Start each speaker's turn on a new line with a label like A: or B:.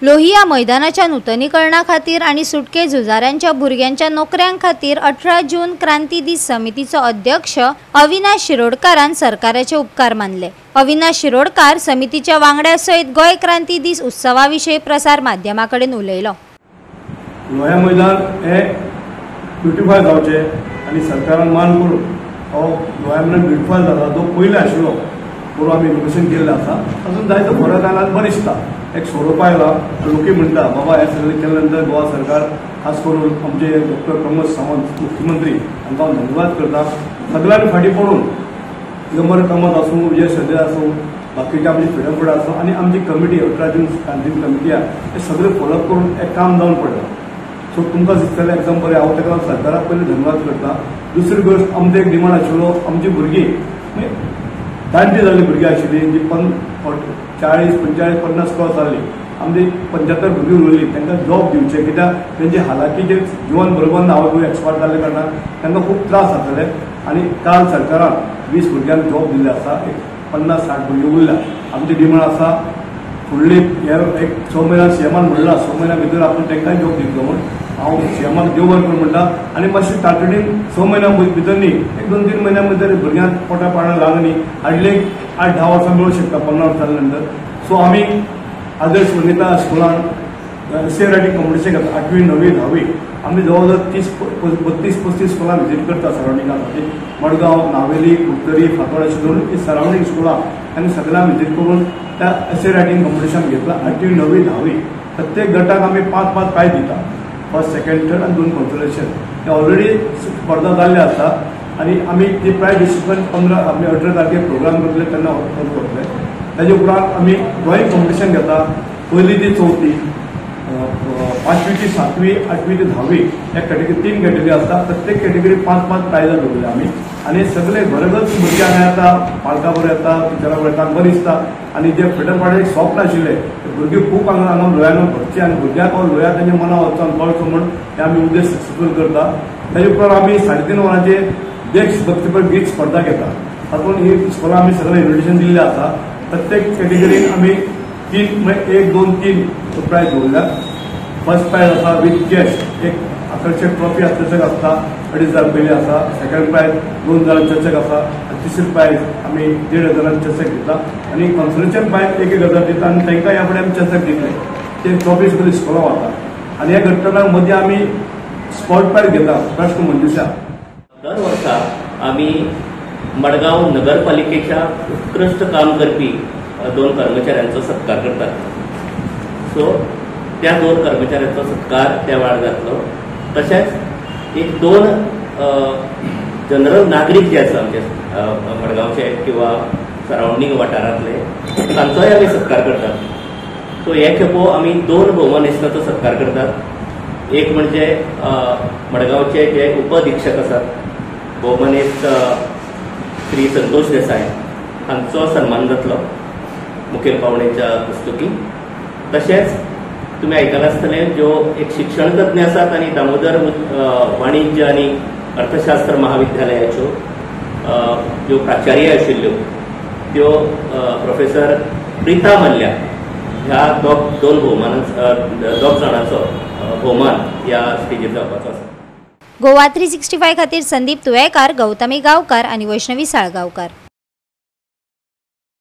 A: लोहिया मैदानाच्या नूतनीकरणा खातीर आणि सुटके झुजाऱ्यांच्या भुरग्यांच्या नोकऱ्यां खातीर 18 जून क्रांती दीस समितीचो अध्यक्ष अविनाश शिरोडकारान सरकाराचे उपकार मानले। अविनाश शिरोडकार समितीच्या वांगड्या सयत गोय क्रांती दीस उत्सवा विशीं प्रसार माध्यमाकडेन उलयलो।
B: लोहिया मैदान हे ब्युटिफाय जावचे आणि सरकारान मान करून हो लोहिया मैदान ब्युटिफाय जाला जो पयलीं आशिल्लो पूण आमी इनोवेशन केल्लें आसा अजून जायतो फरक आयला बरें दिसता। एक सोडोवपा आयला लोकी म्हणटा बाबा हे सगळें केले नंतर गोवा सरकार खास करून आमचे डॉक्टर प्रमोद सावंत मुख्यमंत्री हांकां हांव धन्यवाद करता। सगळ्यांनी फाटी पडून गमर कामत आसूं विजय सदे आसूं बाकीचे आमची फ्रिडम फूड आसूं आणि आमची कमिटी 18 जून क्रांती कमिटी आहे हे सगळे फॉलोअप करून एक काम जावन पडला। सो तुमकां दिसतलें एकदम बरें हांव ताका सरकाराक पयलीं धन्यवाद करता। दुसरी गोष्ट आमचो एक डिमांड आशिल्लो आमची भुरगीं जाणटी जाल्ली भुरगीं आशिल्लीं जी 40, 45, 50 क्रॉस जाल्ली आमची 75 भुरगीं उरलीं तांकां जॉब दिवचे कित्याक तेंचे हालाकीचे जिवन बरोबर ना हांव एक्सपायर्ड जाल्ले कारणान तांकां खूब त्रास जातले आनी काल सरकारान 20 भुरग्यांक जॉब दिल्ले आसा। एक 50-60 भुरगीं उरल्या। आमची डिमांड आसा फुडली एक 6 म्हयन्यान सीएमान म्हणला 6 म्हयन्या भितर आपूण तांकां जॉब दितलो म्हूण हांव सीएमाक देव बरें करूं म्हणटा आनी मातशें तातडीन 6 म्हयन्या भितर न्ही एक 2-3 म्हयन्या भितर भुरग्यांक पोटा पाडा लागनी हाडली 8-10 वर्सां मेळूंक शकता 15 वर्सां नंतर। सो आमी आदर्श वनिता स्कुलान एसे रायटिंग कॉम्पिटिशन घेता 8वी 9वी 10वी आमी जवळ जवळ 32-35 स्कुलां विजीट करता सरावंडिंगा खातीर मडगांव नावेली कुडतरी फातोड अशी दोन सरावंडिंग स्कुलां आनी सगळ्यांक विजीट करून त्या एसे रायटिंग कॉम्पिटिशन घेतला 8वी 9वी 10वी प्रत्येक गटाक आमी 5-5 प्रायज दिता फर्स्ट सेकंड थर्ड आनी 2 कॉन्सोलेशन हे ऑलरेडी स्पर्धा जाल्ले आसा आनी आमी ती प्रायज डिस्ट्रिब्युशन 15 आमी 18 तारखेक प्रोग्राम करतले तेन्ना करतले। ताजे उपरांत आमी ड्रॉइंग कॉम्पिटिशन घेता 1ली ते 4थी 5वी ते 7वी 8वी ते 10वी एक कॅटेगरी 3 कॅटेगरी आसता प्रत्येक कॅटेगरी 5-5 प्रायजां दवरले आमी आनी सगळे घरगत भुरगे हांगा येता पालकां बरोबर येता टिचरां बरोबर येता बरें दिसता आनी जे फ्रिडम फायटर स्वप्न आशिल्ले भुरगे खूब हांगा लोह्यान भरचे आनी भुरग्यांक लोह्या तांच्या मनां वचून कळचो म्हूण हे आमी उद्देश सक्सेसफूल करता। ताजे उपरांत आमी 3.5 वरांचे देशभक्तीपर गीत स्पर्धा घेता तातूंत ही स्कुलां आमी सगळे इन्विटेशन दिल्लें आसा। प्रत्येक कॅटेगरीन आमी 1-2-3 प्रायज दवरल्यात। फर्स्ट प्रायज आसा वीथ कॅश एक आकर्षक ट्रॉफी चषक आसता 2,500 पयलीं आसा। सेकंड प्रायज 2,000 चषक आसा। तिसरी प्रायज आमी 1,500 चषक दिता आनी कॉन्सोलेशन प्रायज 1,000 दिता आनी तांकां ह्या फुडें आमी चषक दितले ते ट्रॉफी सगळी स्कुलां वता आनी ह्या घटना मदीं आमी स्पोर्ट प्रायज घेता प्रश्न मंजुषा।
C: दर वर्सा आमी मडगांव नगरपालिकेच्या उत्कृष्ट काम करपी 2 कर्मचाऱ्यांचो सत्कार करतात। सो त्या 2 कर्मचाऱ्यांचो सत्कार त्या वेळार जातलो। तशेंच एक 2 जनरल नागरीक जे आसा आमचे मडगांवचे किंवा सरावंडींग वाठारांतले तांचोय आमी सत्कार करतात। सो हे खेपो आमी 2 भौमानेस्तांचो सत्कार करतात। एक म्हणजे मडगांवचे जे उपअधीक्षक आसात भौमानेस्त श्री संतोष देसाय हांचो सन्मान जातलो मुखेल पावणेच्या हस्तुकी। तशेंच तुमी आयकलां आसतलें ज्यो एक शिक्षण तज्ञ आसात आनी दामोदर वाणिज्य आनी अर्थशास्त्र महाविद्यालयाच्यो ज्यो प्राचार्य आशिल्ल्यो त्यो प्रोफेसर प्रिता मल्ल्या ह्या 2 जाणांचो भोवमान ह्या स्टेजीर जावपाचो आसा।
A: गोवा 365 खातीर संदीप तुयेकार, गौतमी गांवकार आनी वैष्णवी साळगांवकार।